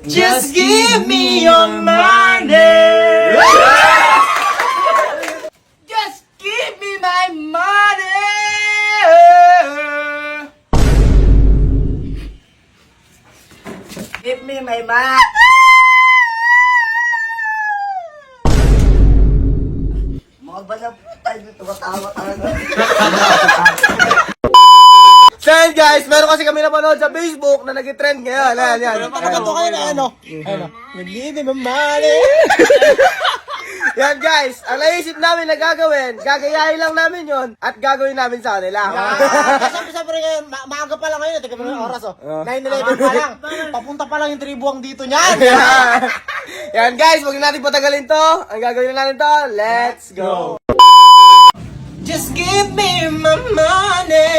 Just give me your money. Just give me my money. Give me my money. Mga bala po tayo dito, katawa talaga. So yun guys, meron kasi kami napanood sa Facebook na nag-trend ngayon. Ayan. Pagkato kayo na ano? Nag-give me money. Yan guys, ang naisip namin na gagawin, gagayahin lang namin yon at gagawin namin sa kanila. Sabi ngayon, maaga pa lang ngayon. Tingnan mo yung oras oh. 9:11 pa lang. Papunta pa lang yung tribuang dito niyan. Yan guys, huwag na natin patagalin to. Ang gagawin natin to, let's go. Just give me my money.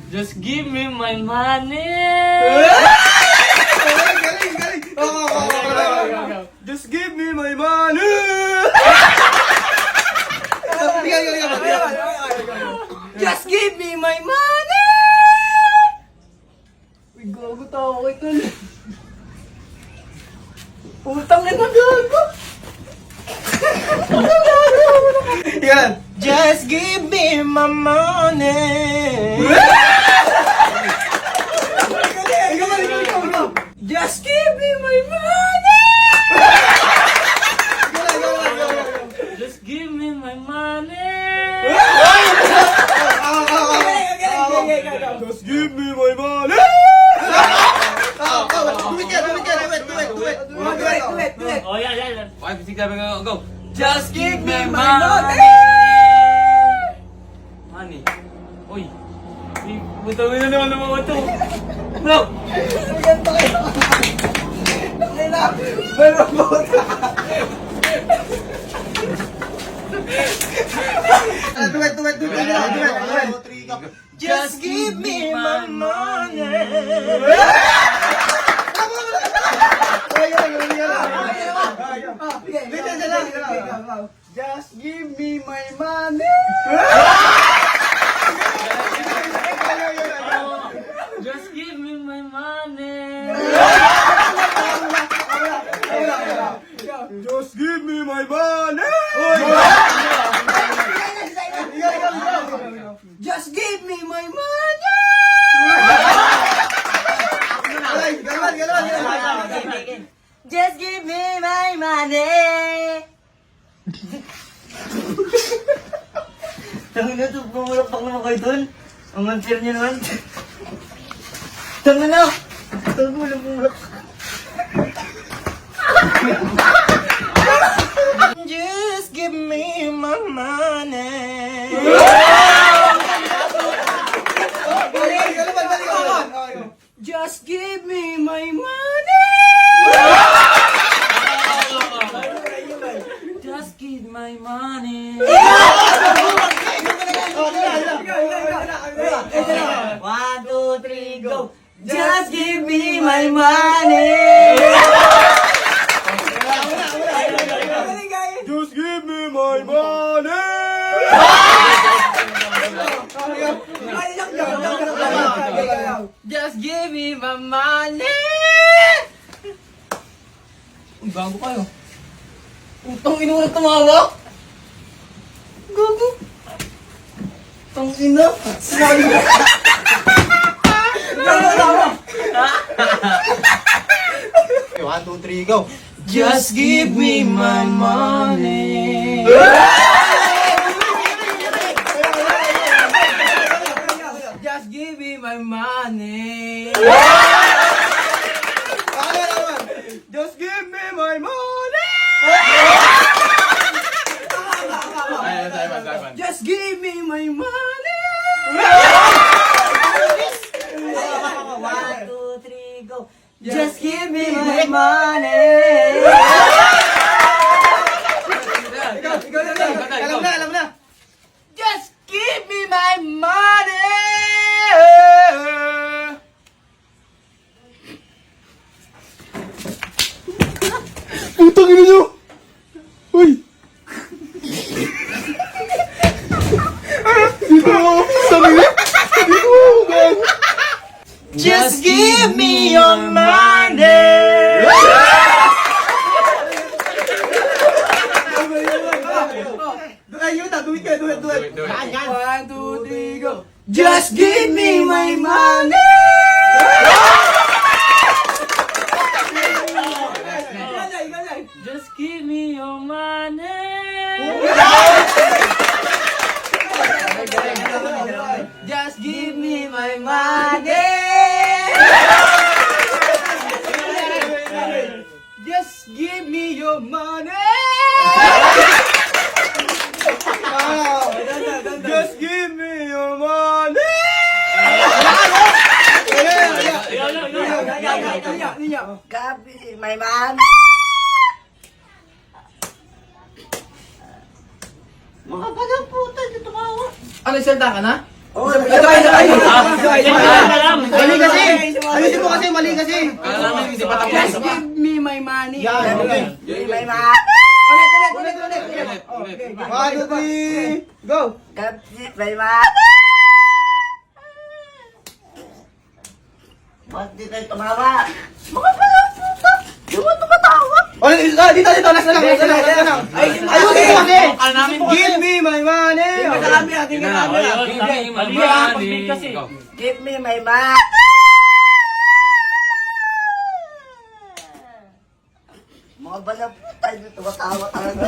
Just give me my money. Just give me my money. Just give me my money. Uy, gago tao ko ito. Utang ina gago. Yan. Just give me my money. Just give me my money. Just give me my money. Just give me my money. Oh yeah. 5, 6, 7, go. Just give me my money. money. Money. Uy. Butawin na naman naman ito. Bro. Just give me my money. Just give me my money. Just give me my money. Just give me my money. Just give me my money. Just give me my money. Tangin na ito, pumulakpak naman kayo dun. Ang unfair niyo naman. Tangin na! Tangin mo lang pumulakpak. Just give me my money. Just give me my money. Just give my money. 1, 2, 3, go. Just give me my money. Just give me my money. Just give me my money. Gago kayo. Utang ina mo tumawa. Gago. Utang ina. Sabi mo. Okay, 1, 2, 3, go. Just give me my money. Just give me my money. Just give me my money. Just give me my money. 1, 2, 3, go. Just give me my money. Alam na. Just give me my money. Putang ina nyo. Uy. Dito ako. Sabi niya. Dito ako. Just give me your money. Yan, yan. 1, 2, 3, go. Just give me my money. Just give me your money. Just give me my money. Just give me your money. Just give me your money. Gabi, may man. Mga bagang puta, dito tumawa. Ano, salta ka na? Oh, Mali kasi! Ayusin mo kasi, mali kasi! Just give me my money. Yan, okay. Give me my money. Ulit. 1, 2, 3, go! Gabi, may money. Ba't di tayo tumawa? Mga bagang puta, di mo tumatawa. Dito, last na lang. Ayusin mo kasi! Give me my money! Give me my money. Mga bagang puta, di tumatawa talaga.